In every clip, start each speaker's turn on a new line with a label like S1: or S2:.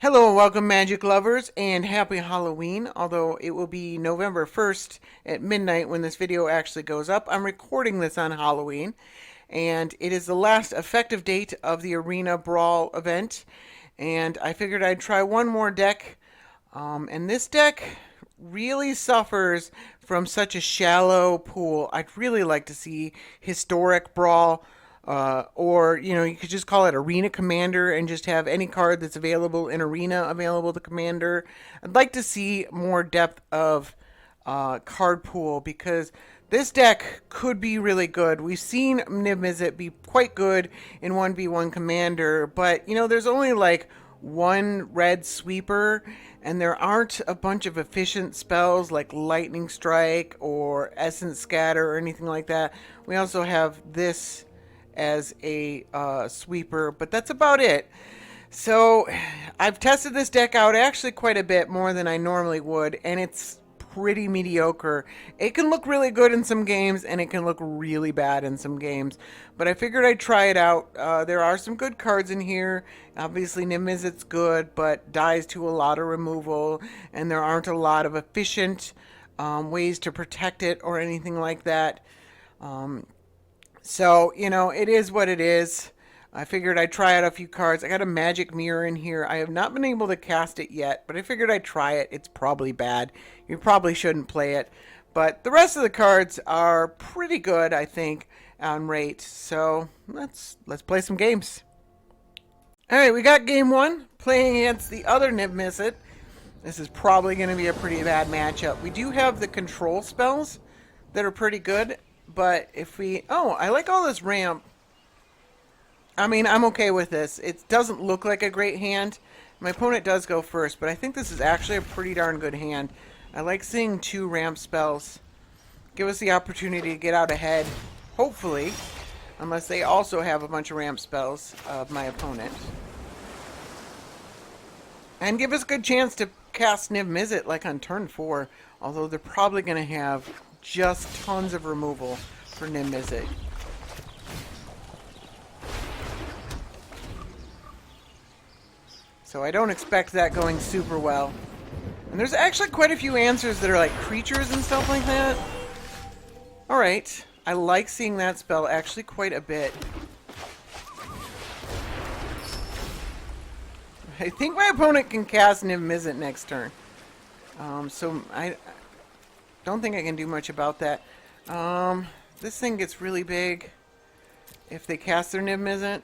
S1: Hello and welcome, Magic lovers, and happy Halloween. Although it will be November 1st at midnight when this video actually goes up. I'm recording this on Halloween, and it is the last effective date of the Arena Brawl event. And I figured I'd try one more deck. And this deck really suffers from such a shallow pool. I'd really like to see Historic Brawl. Or, you could just call it Arena Commander and just have any card that's available in Arena available to Commander. I'd like to see more depth of card pool because this deck could be really good. We've seen Niv-Mizzet be quite good in 1v1 Commander, but, there's only like one red sweeper, and there aren't a bunch of efficient spells like Lightning Strike or Essence Scatter or anything like that. We also have this as a sweeper, but that's about it. So I've tested this deck out actually quite a bit more than I normally would, and it's pretty mediocre. It can look really good in some games, and it can look really bad in some games, but I figured I'd try it out. There are some good cards in here. Obviously Niv-Mizzet's good, but dies to a lot of removal, and there aren't a lot of efficient ways to protect it or anything like that. So, it is what it is. I figured I'd try out a few cards. I got a magic mirror in here. I have not been able to cast it yet, but I figured I'd try it. It's probably bad. You probably shouldn't play it. But the rest of the cards are pretty good, I think, on rate. So, let's play some games. Alright, we got game one, playing against the other Niv-Mizzet. This is probably going to be a pretty bad matchup. We do have the control spells that are pretty good. But if we... Oh, I like all this ramp. I mean, I'm okay with this. It doesn't look like a great hand. My opponent does go first, but I think this is actually a pretty darn good hand. I like seeing two ramp spells. Give us the opportunity to get out ahead. Hopefully. Unless they also have a bunch of ramp spells of my opponent. And give us a good chance to cast Niv-Mizzet like on turn 4. Although they're probably going to have just tons of removal for Niv-Mizzet. So I don't expect that going super well. And there's actually quite a few answers that are like creatures and stuff like that. Alright, I like seeing that spell actually quite a bit. I think my opponent can cast Niv-Mizzet next turn. So I don't think I can do much about that. This thing gets really big if they cast their Niv-Mizzet.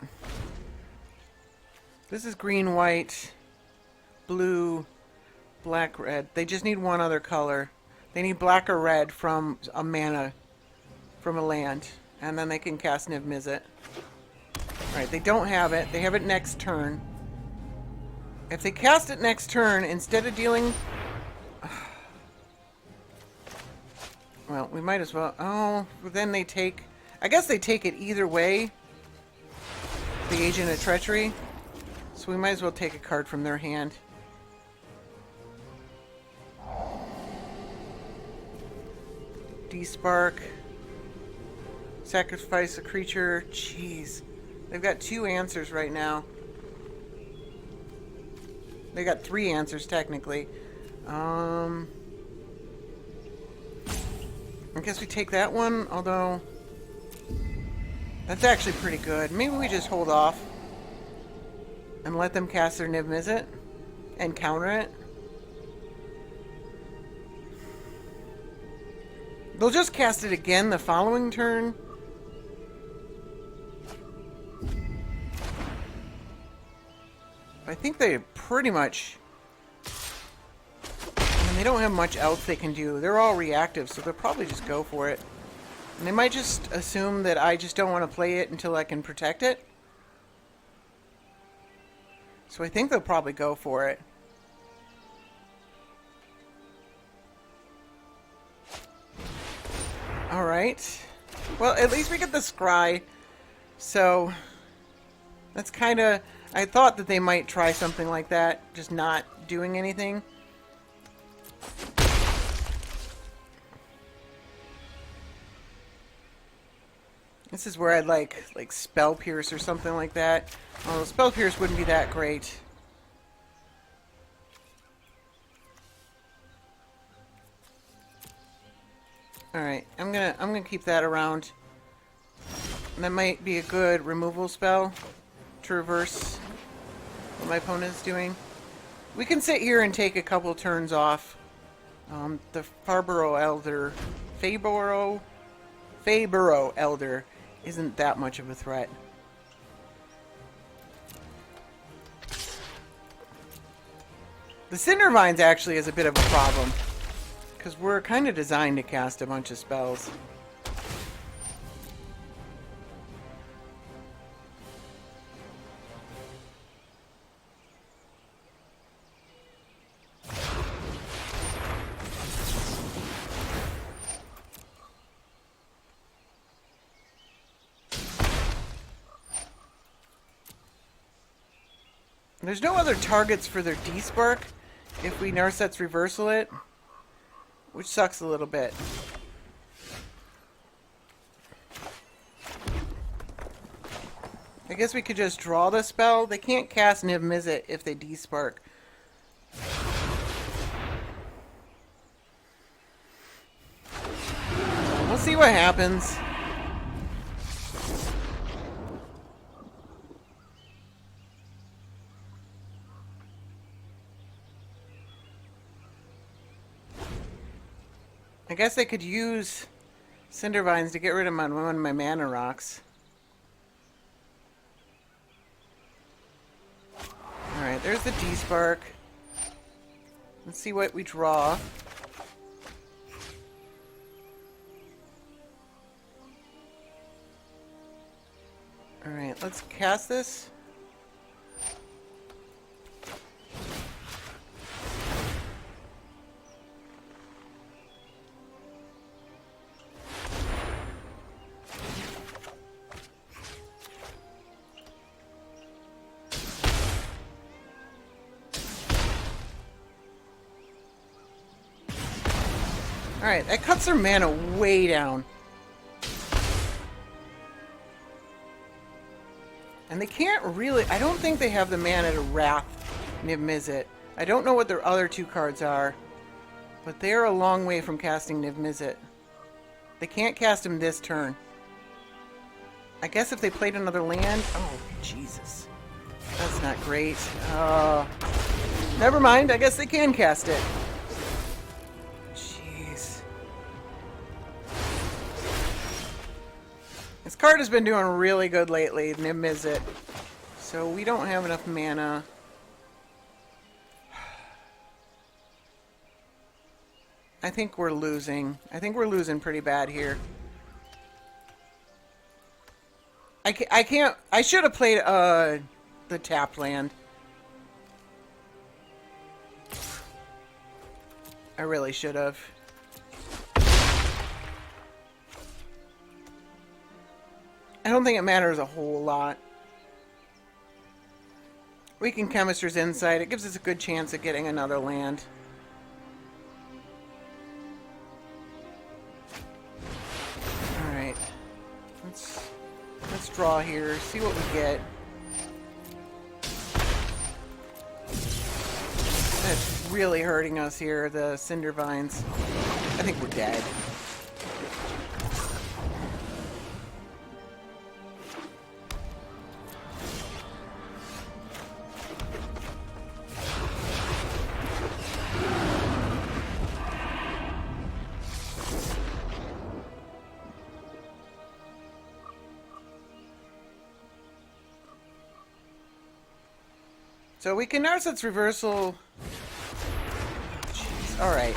S1: This is green, white, blue, black, red. They just need one other color. They need black or red from a mana, from a land. And then they can cast Niv-Mizzet. Alright, they don't have it. They have it next turn. If they cast it next turn, instead of dealing... Well, we might as well... Oh, then they take... I guess they take it either way. The Agent of Treachery. So we might as well take a card from their hand. Despark. Sacrifice a creature. Jeez. They've got two answers right now. They got three answers, technically. I guess we take that one, although that's actually pretty good. Maybe we just hold off and let them cast their Niv-Mizzet and counter it. They'll just cast it again the following turn. I think they pretty much... They don't have much else they can do. They're all reactive, so they'll probably just go for it. And they might just assume that I just don't want to play it until I can protect it. So I think they'll probably go for it. Alright. Well, at least we get the scry. So, that's kind of... I thought that they might try something like that, just not doing anything. This is where I'd like Spell Pierce or something like that. Oh, Spell Pierce wouldn't be that great. Alright, I'm gonna keep that around. That might be a good removal spell to reverse what my opponent is doing. We can sit here and take a couple turns off. The Farborough Elder isn't that much of a threat. The Cindervines actually is a bit of a problem, because we're kind of designed to cast a bunch of spells. There's no other targets for their D-Spark if we Narset's Reversal it, which sucks a little bit. I guess we could just draw the spell. They can't cast Niv-Mizzet if they D-Spark. We'll see what happens. I guess I could use Cindervines to get rid of one of my mana rocks. Alright, there's the D-Spark. Let's see what we draw. Alright, let's cast this. Alright, that cuts their mana way down. And they can't really... I don't think they have the mana to Wrath Niv-Mizzet. I don't know what their other two cards are, but they're a long way from casting Niv-Mizzet. They can't cast him this turn. I guess if they played another land... Oh, Jesus. That's not great. Never mind, I guess they can cast it. This card has been doing really good lately, Niv-Mizzet. So we don't have enough mana. I think we're losing. I think we're losing pretty bad here. I can't... I should have played the tapped land. I really should have. I don't think it matters a whole lot. We can Chemister's Insight. It gives us a good chance of getting another land. Alright. Let's draw here. See what we get. That's really hurting us here, the Cindervines. I think we're dead. So we can Narset's Reversal. Jeez. Alright.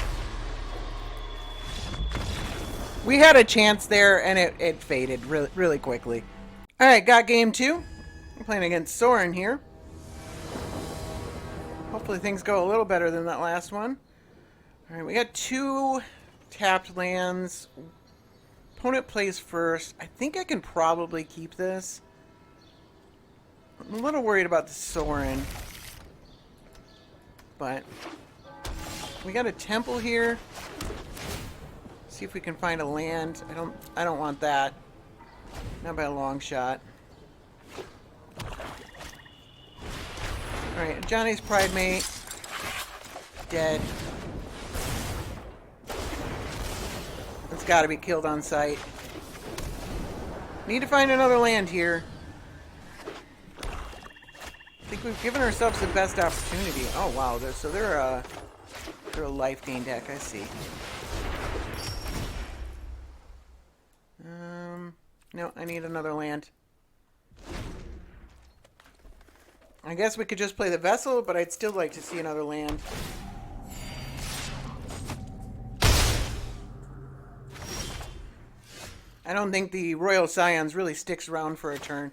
S1: We had a chance there, and it faded really quickly. Alright, got game 2. I'm playing against Sorin here. Hopefully things go a little better than that last one. Alright, we got 2 tapped lands. Opponent plays first. I think I can probably keep this. I'm a little worried about the Sorin. But we got a temple here. See if we can find a land. I don't want that. Not by a long shot. Alright, Johnny's Pride Mate. Dead. It's got to be killed on sight. Need to find another land here. I think we've given ourselves the best opportunity. Oh wow, they're a life gain deck. I see. No, I need another land. I guess we could just play the Vessel, but I'd still like to see another land. I don't think the Royal Scions really sticks around for a turn.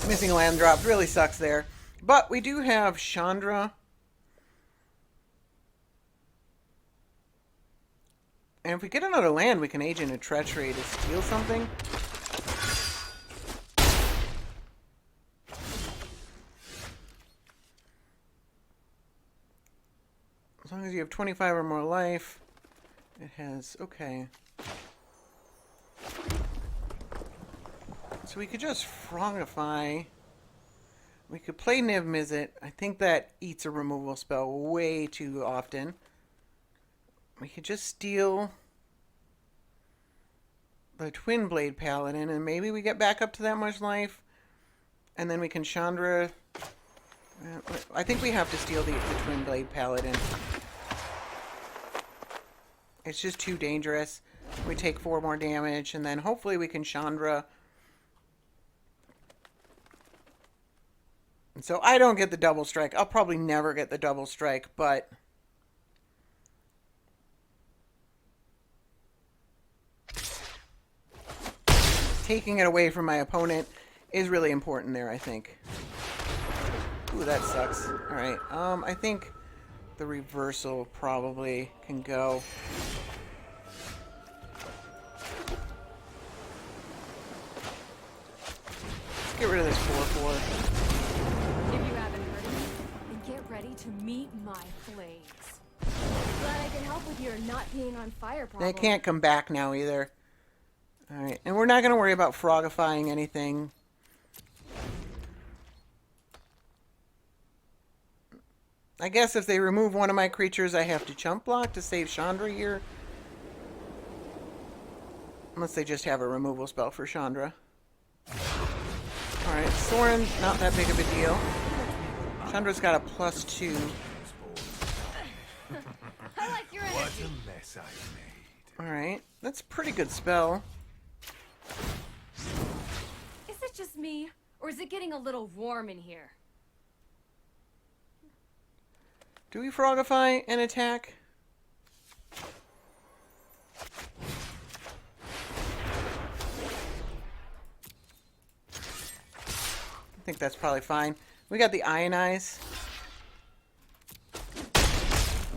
S1: Missing a land drop really sucks there. But we do have Chandra. And if we get another land, we can Agent of Treachery to steal something. As long as you have 25 or more life, it has... Okay. So we could just Frogify. We could play Niv-Mizzet. I think that eats a removal spell way too often. We could just steal the Twin Blade Paladin, and maybe we get back up to that much life. And then we can Chandra... I think we have to steal the Twin Blade Paladin. It's just too dangerous. We take 4 more damage, and then hopefully we can Chandra. And so I don't get the double strike. I'll probably never get the double strike, but... taking it away from my opponent is really important there, I think. Ooh, that sucks. Alright, I think the reversal probably can go. Let's get rid of this 4/4.
S2: If you haven't heard of me, then get ready to meet my flames. Glad I can help with your not being on fire problem.
S1: They can't come back now either. Alright, and we're not going to worry about frogifying anything. I guess if they remove one of my creatures, I have to chump block to save Chandra here. Unless they just have a removal spell for Chandra. Alright, Sorin, not that big of a deal. Chandra's got a +2.
S2: I like your energy.
S3: What a mess I made.
S1: Alright, that's a pretty good spell.
S2: Is it just me, or is it getting a little warm in here?
S1: Do we frogify and attack? I think that's probably fine. We got the Ionize.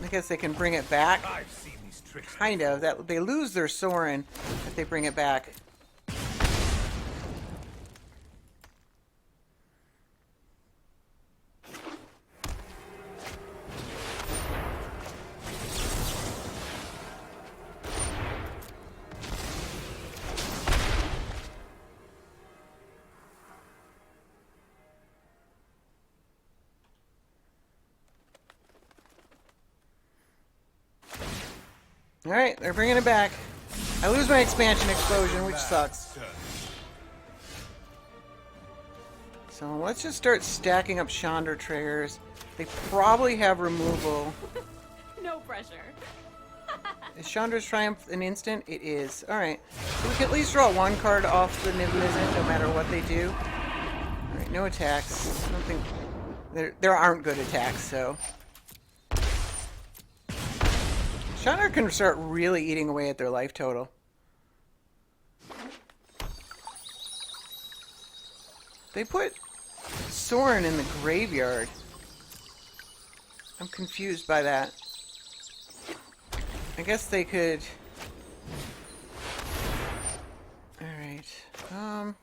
S1: I guess they can bring it back.
S3: I've seen these tricks.
S1: Kind of. That they lose their Sorin if they bring it back. Alright, they're bringing it back. I lose my expansion explosion, which sucks. So let's just start stacking up Chandra triggers. They probably have removal.
S2: No pressure.
S1: Is Chandra's Triumph an instant? It is. Alright, so we can at least draw 1 card off the Niv-Mizzet no matter what they do. Alright, no attacks. I don't think... There aren't good attacks, so... Chandra can start really eating away at their life total. They put Sorin in the graveyard. I'm confused by that. I guess they could... Alright. I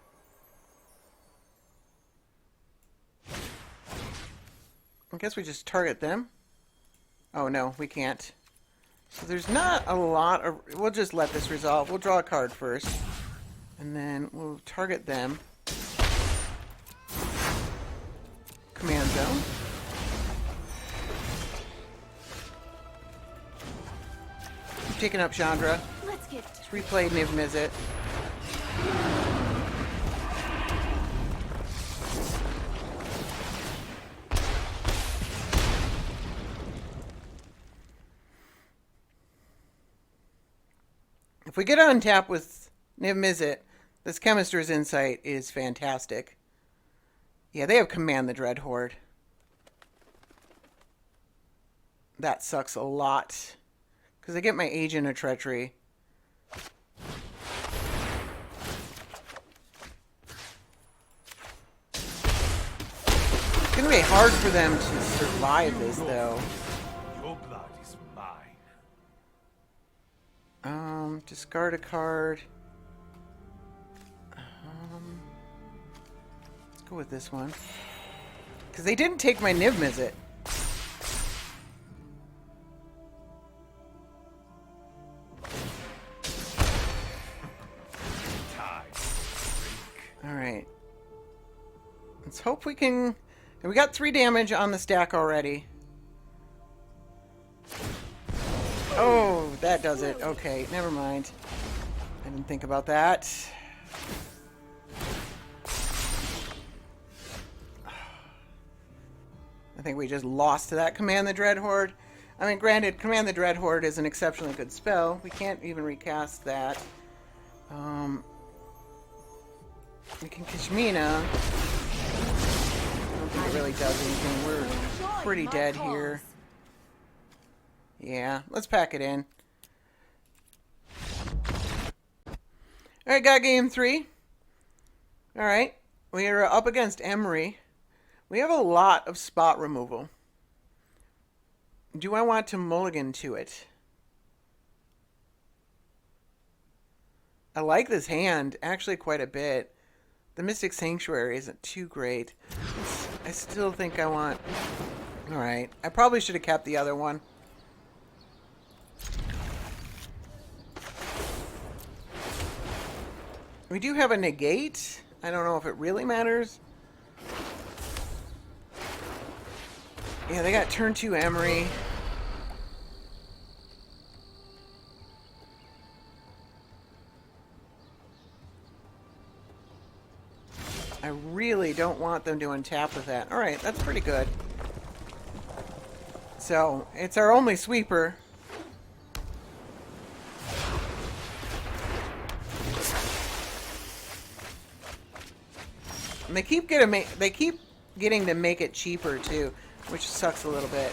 S1: guess we just target them. Oh no, we can't. So there's not a lot of... We'll just let this resolve. We'll draw a card first. And then we'll target them. Command zone. picking up Chandra.
S2: Let's get
S1: Let's replay Niv-Mizzet. If we get on tap with Niv-Mizzet, this Chemister's Insight is fantastic. Yeah, they have Command the Dread Horde. That sucks a lot. Because I get my Agent of Treachery. It's going to be hard for them to survive this, though.
S3: Your blood is mine.
S1: Discard a card. Let's go with this one. Because they didn't take my Niv-Mizzet. Alright. Let's hope we can... We got 3 damage on the stack already. Oh, that does it. Okay, never mind. I didn't think about that. I think we just lost to that Command the Dread Horde. I mean, granted, Command the Dread Horde is an exceptionally good spell. We can't even recast that. We can Kishmina. I don't think it really does anything. We're pretty dead here. Yeah, let's pack it in. Alright, got game 3. Alright, we are up against Emry. We have a lot of spot removal. Do I want to mulligan to it? I like this hand, actually quite a bit. The Mystic Sanctuary isn't too great. I still think I want... Alright, I probably should have kept the other one. We do have a negate. I don't know if it really matters. Yeah, they got turn 2 Emry. I really don't want them to untap with that. Alright, that's pretty good. So, it's our only sweeper. And they keep getting to make it cheaper too, which sucks a little bit.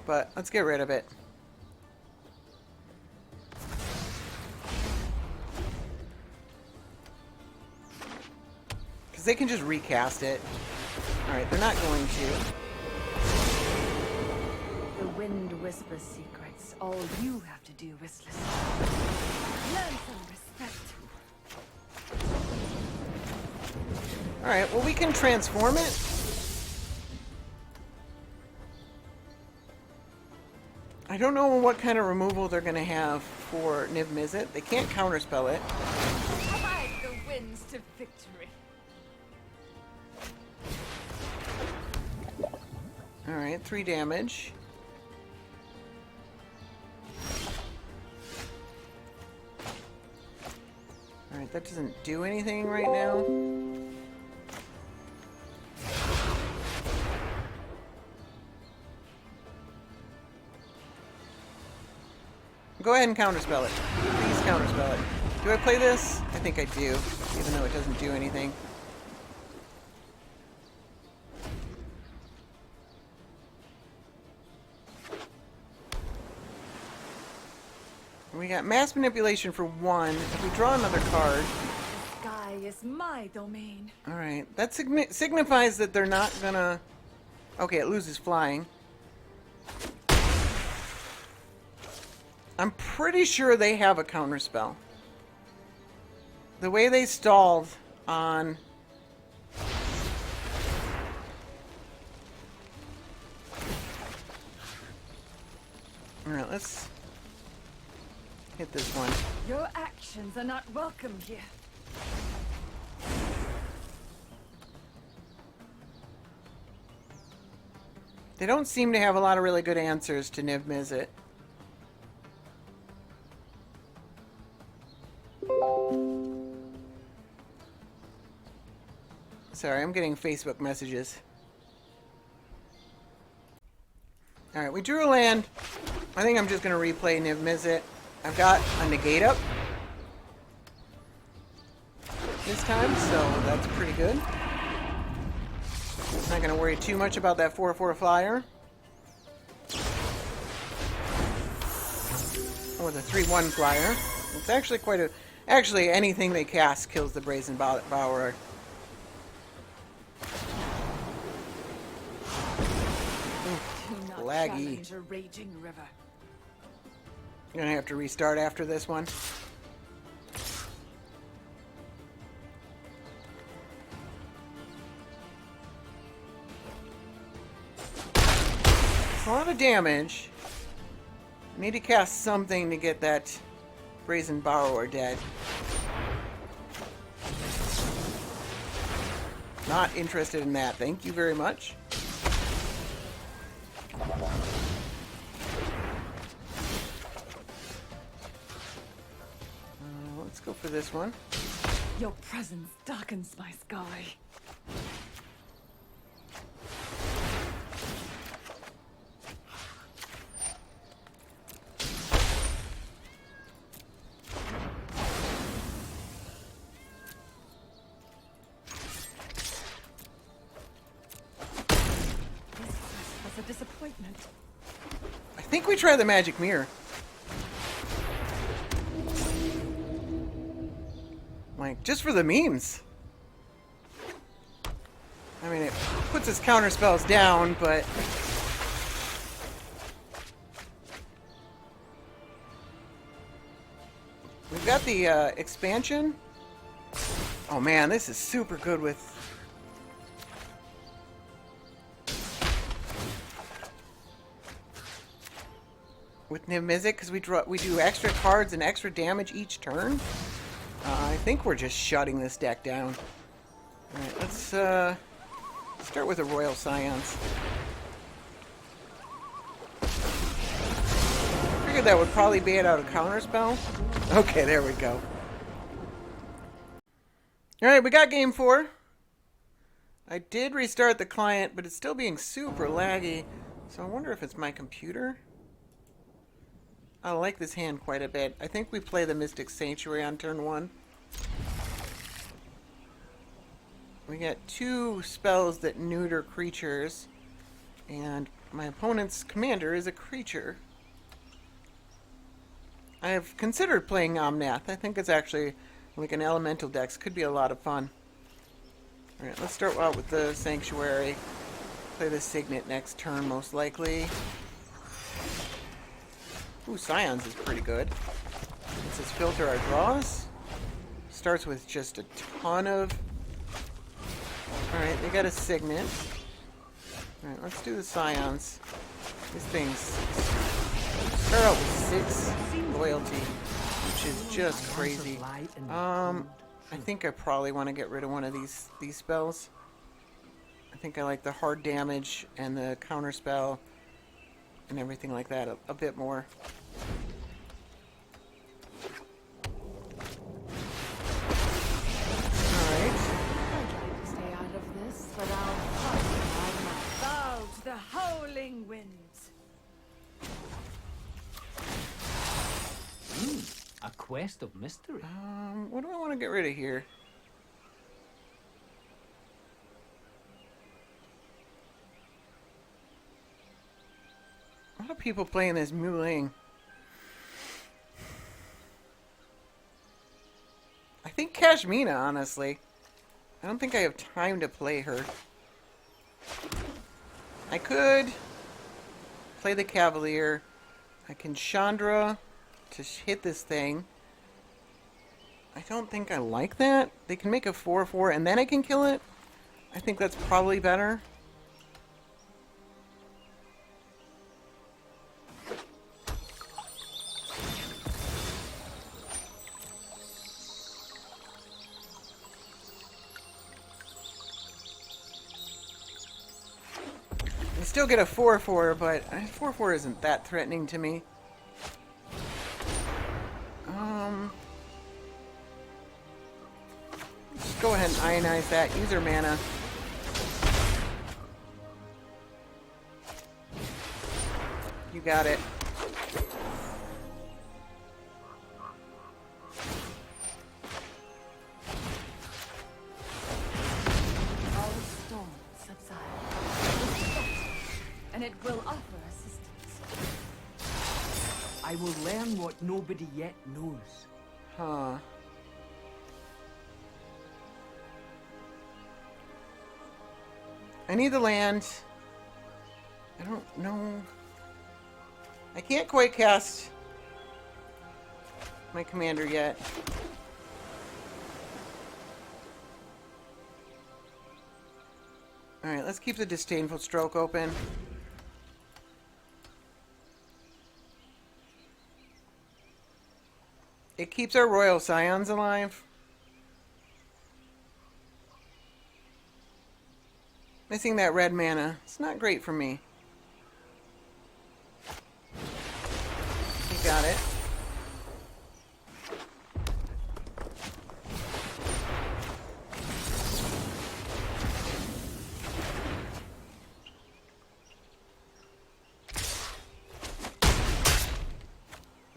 S1: But let's get rid of it. Because they can just recast it. Alright, they're not going to.
S4: The wind whispers secrets. All you have to do is listen. Learn some respect.
S1: Alright, well we can transform it. I don't know what kind of removal they're going to have for Niv-Mizzet. They can't counterspell it.
S4: Ride the winds to victory.
S1: Alright, 3 damage. Alright, that doesn't do anything right now. Go ahead and counterspell it. Please counterspell it. Do I play this? I think I do, even though it doesn't do anything. We got mass manipulation for 1. If we draw another card...
S4: The sky is my domain.
S1: Alright, that signifies that they're not gonna... Okay, it loses flying. I'm pretty sure they have a counterspell. The way they stalled on... Alright, let's hit this one.
S4: Your actions are not welcome here.
S1: They don't seem to have a lot of really good answers to Niv-Mizzet. Sorry, I'm getting Facebook messages. Alright, we drew a land. I think I'm just going to replay Niv-Mizzet. I've got a negate up this time, so that's pretty good. Not going to worry too much about that 4/4 flyer. Or the 3/1 flyer. It's actually quite a... Actually, anything they cast kills the Brazen Bower. Laggy.
S4: A raging river.
S1: I'm gonna have to restart after this one. It's a lot of damage. I need to cast something to get that Brazen Borrower dead. Not interested in that. Thank you very much. Let's go for this one.
S4: Your presence darkens my sky. This was a disappointment.
S1: I think we try the Magic Mirror. Like, just for the memes. I mean, it puts his counter spells down, but... We've got the expansion. Oh man, this is super good with... Niv-Mizzet, because we do extra cards and extra damage each turn. I think we're just shutting this deck down. Alright, let's start with a Royal Scions. Figured that would probably bait out a counterspell. Okay, there we go. Alright, we got game 4. I did restart the client, but it's still being super laggy. So I wonder if it's my computer. I like this hand quite a bit. I think we play the Mystic Sanctuary on turn 1. We get 2 spells that neuter creatures, and my opponent's commander is a creature. I have considered playing Omnath. I think it's actually like an elemental dex. Could be a lot of fun. Alright, let's start out with the Sanctuary. Play the Signet next turn, most likely. Ooh, Scions is pretty good. Let's just filter our draws. Starts with just a ton of... Alright, they got a Signet. Alright, let's do the Scions. These things start out with 6 loyalty, which is just crazy. I think I probably want to get rid of one of these spells. I think I like the hard damage and the counter spell and everything like that a bit more. Alright.
S4: I'd like to stay out of this, but I'll bow to the howling winds.
S5: A quest of mystery.
S1: What do I want to get rid of here? A lot of people playing this Muling. I think Kashmina, honestly. I don't think I have time to play her. I could play the Cavalier. I can Chandra to hit this thing. I don't think I like that. They can make a 4/4 and then I can kill it. I think that's probably better. I still get a 4/4, but 4/4 isn't that threatening to me. go ahead and ionize that. Use her mana. You got it.
S4: All storms subside. And it will offer assistance.
S5: I will learn what nobody yet knows.
S1: Huh. I need the land. I don't know. I can't quite cast my commander yet. Alright, let's keep the Disdainful Stroke open. It keeps our Royal Scions alive. Missing that red mana. It's not great for me. You got it.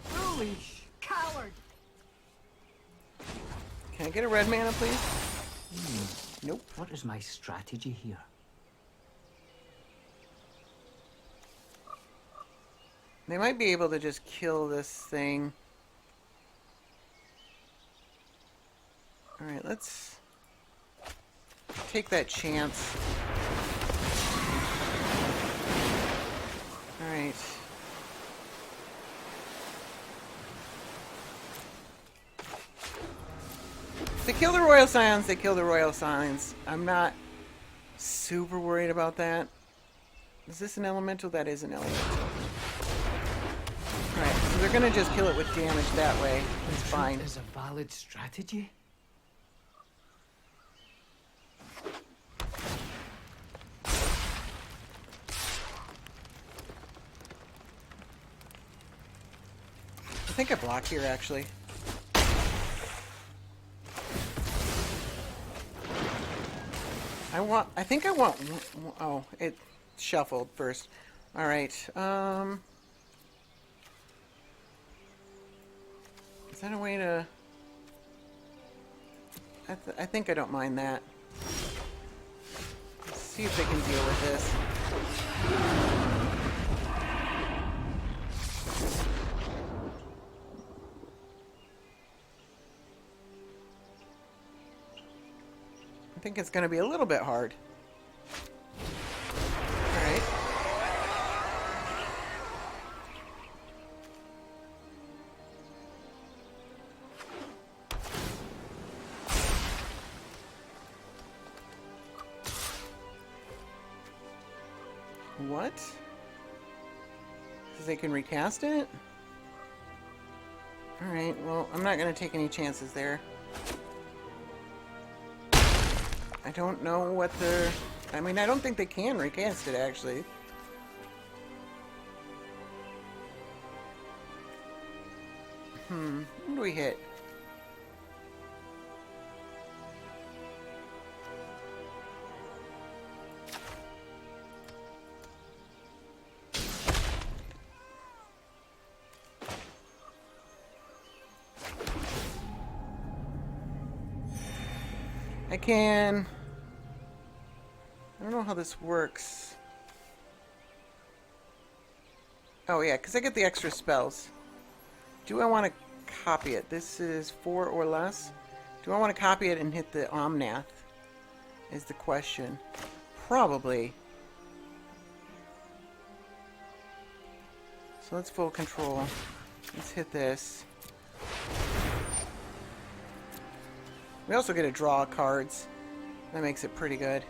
S4: Foolish coward.
S1: Can I get a red mana, please? Nope.
S5: What is my strategy here?
S1: They might be able to just kill this thing. Alright, let's take that chance. Alright. If they kill the Royal Scions, they kill the Royal Scions. I'm not super worried about that. Is this an elemental? That is an elemental. Alright, so they're gonna just kill it with damage that way. It's fine.
S5: Is a valid strategy?
S1: I think I block here, actually. I think I want, oh, it shuffled first. Alright, is that a way to... I think I don't mind that. Let's see if they can deal with this. I think it's going to be a little bit hard. Alright. What? Because they can recast it? Alright, well, I'm not going to take any chances there. I don't know what they're... I mean, I don't think they can recast it, actually. What do we hit? I can... I don't know how this works. Oh yeah, because I get the extra spells. Do I want to copy it? This is 4 or less. Do I want to copy it and hit the Omnath? Is the question. Probably. So let's full control. Let's hit this. We also get to draw cards. That makes it pretty good.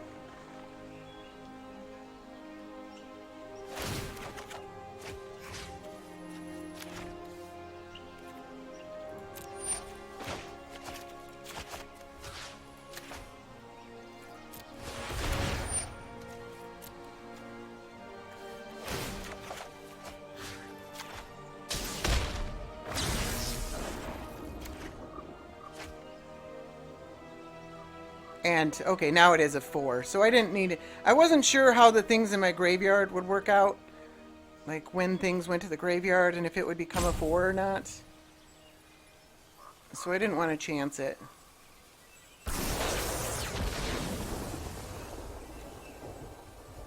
S1: And, okay, now it is a 4. So I didn't need it. I wasn't sure how the things in my graveyard would work out. Like, when things went to the graveyard and if it would become a 4 or not. So I didn't want to chance it.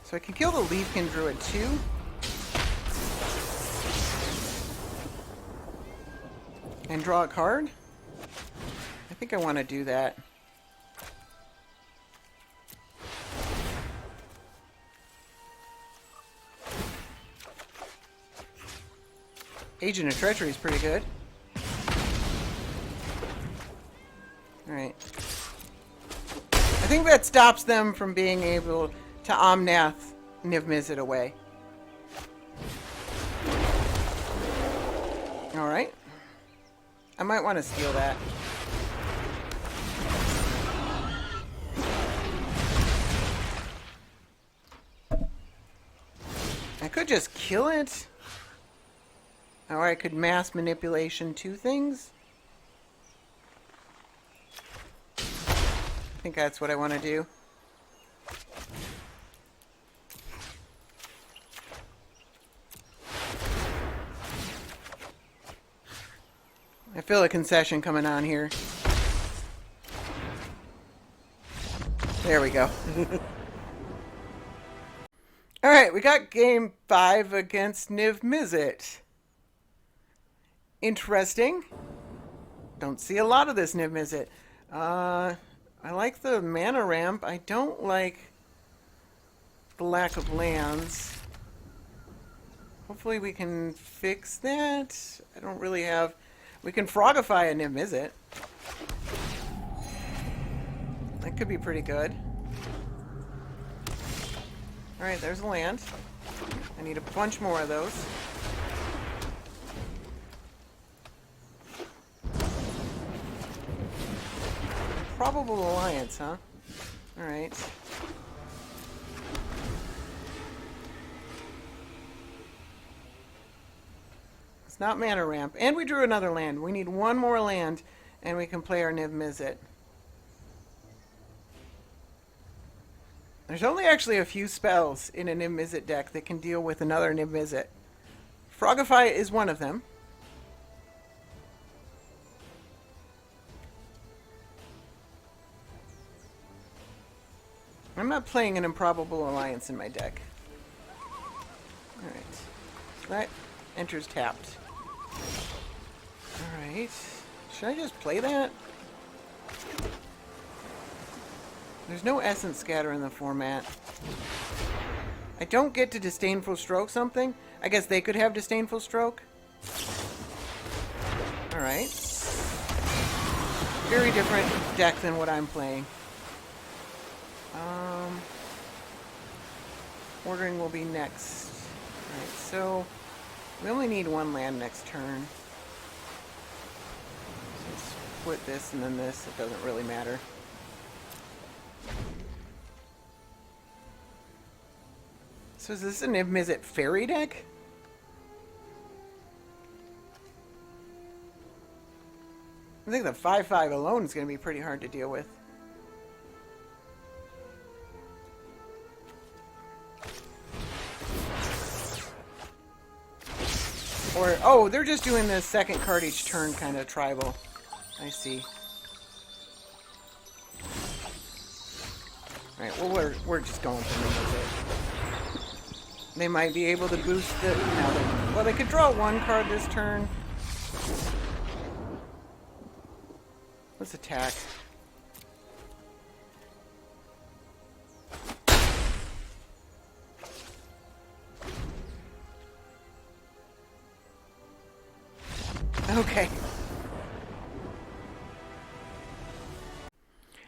S1: So I can kill the Leafkin Druid too. And draw a card. I think I want to do that. Agent of Treachery is pretty good. Alright. I think that stops them from being able to Omnath Niv-Mizzet away. Alright. I might want to steal that. I could just kill it. Or I could mass manipulation 2 things. I think that's what I want to do. I feel a concession coming on here. There we go. Alright, we got game 5 against Niv-Mizzet. Interesting. Don't see a lot of this Niv-Mizzet. I like the mana ramp. I don't like the lack of lands. Hopefully we can fix that. I don't really have... We can Frogify a Niv-Mizzet. That could be pretty good. Alright, there's a land. I need a bunch more of those. Probable Alliance, huh? Alright. It's not mana ramp. And we drew another land. We need one more land, and we can play our Niv-Mizzet. There's only actually a few spells in a Niv-Mizzet deck that can deal with another Niv-Mizzet. Frogify is one of them. I'm not playing an Improbable Alliance in my deck. Alright. That enters tapped. Alright. Should I just play that? There's no Essence Scatter in the format. I don't get to Disdainful Stroke something. I guess they could have Disdainful Stroke. Alright. Very different deck than what I'm playing. Ordering will be next. Alright, so we only need one land next turn. So let's split this and then this. It doesn't really matter. So is this a Niv-Mizzet fairy deck? I think the 5/5 alone is going to be pretty hard to deal with. Or, oh, they're just doing the second card each turn kind of tribal. I see. Alright, well, we're just going for Niv-Mizzet. They might be able to boost the... No, well, they could draw one card this turn. Let's attack. Okay.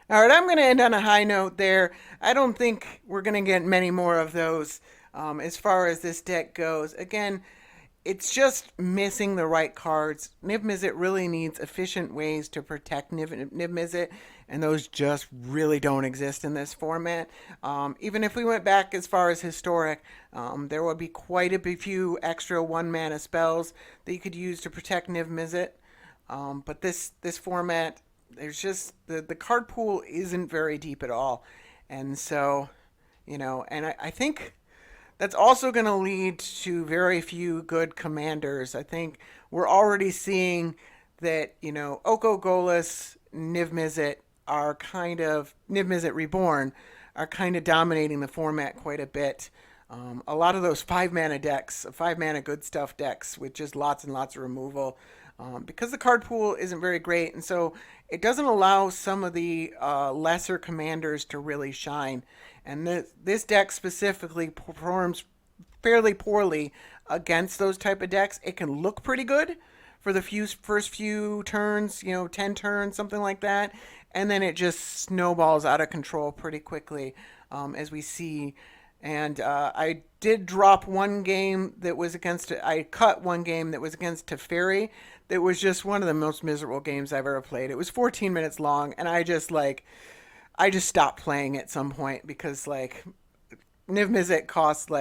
S1: All right, I'm going to end on a high note there. I don't think we're going to get many more of those as far as this deck goes. Again, it's just missing the right cards. Niv-Mizzet really needs efficient ways to protect Niv-Mizzet, and those just really don't exist in this format. Even if we went back as far as historic, there would be quite a few extra 1-mana spells that you could use to protect Niv-Mizzet. But this format there's just the card pool isn't very deep at all. And so, and I think that's also going to lead to very few good commanders. I think we're already seeing that, Oko Golas, Niv-Mizzet are Niv-Mizzet Reborn are kind of dominating the format quite a bit. A lot of those 5-mana decks, 5-mana good stuff decks with just lots and lots of removal, because the card pool isn't very great, and so it doesn't allow some of the lesser commanders to really shine. And this deck specifically performs fairly poorly against those type of decks. It can look pretty good for the first few turns, 10 turns, something like that, and then it just snowballs out of control pretty quickly, as we see. And I did drop one game that was I cut one game that was against Teferi. That was just one of the most miserable games I've ever played. It was 14 minutes long, and I just stopped playing at some point because Niv-Mizzet cost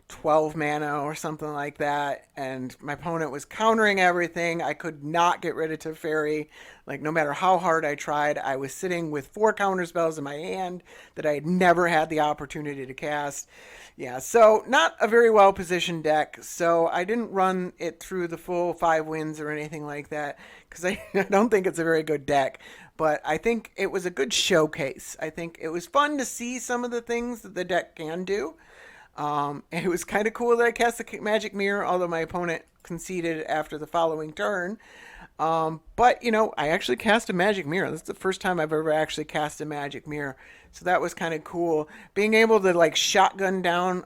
S1: 12 mana or something like that, and my opponent was countering everything. I could not get rid of Teferi. No matter how hard I tried, I was sitting with 4 counter spells in my hand that I had never had the opportunity to cast. Yeah, so not a very well positioned deck. So I didn't run it through the full 5 wins or anything like that because I don't think it's a very good deck. But I think it was a good showcase. I think it was fun to see some of the things that the deck can do. It was kind of cool that I cast the Magic Mirror, although my opponent conceded after the following turn. But, I actually cast a Magic Mirror. That's the first time I've ever actually cast a Magic Mirror. So that was kind of cool. Being able to, shotgun down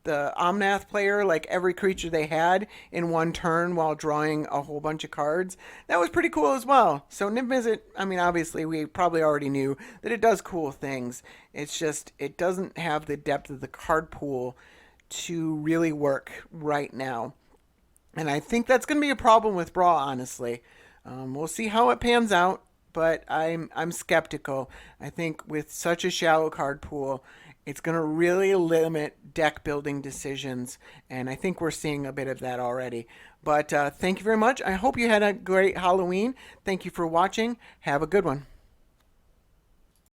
S1: the Omnath player, every creature they had in one turn while drawing a whole bunch of cards, that was pretty cool as well. So Niv-Mizzet, obviously we probably already knew that it does cool things. It's just, it doesn't have the depth of the card pool to really work right now. And I think that's going to be a problem with Brawl, honestly. We'll see how it pans out, but I'm skeptical. I think with such a shallow card pool, it's going to really limit deck building decisions, and I think we're seeing a bit of that already. But thank you very much. I hope you had a great Halloween. Thank you for watching. Have a good one.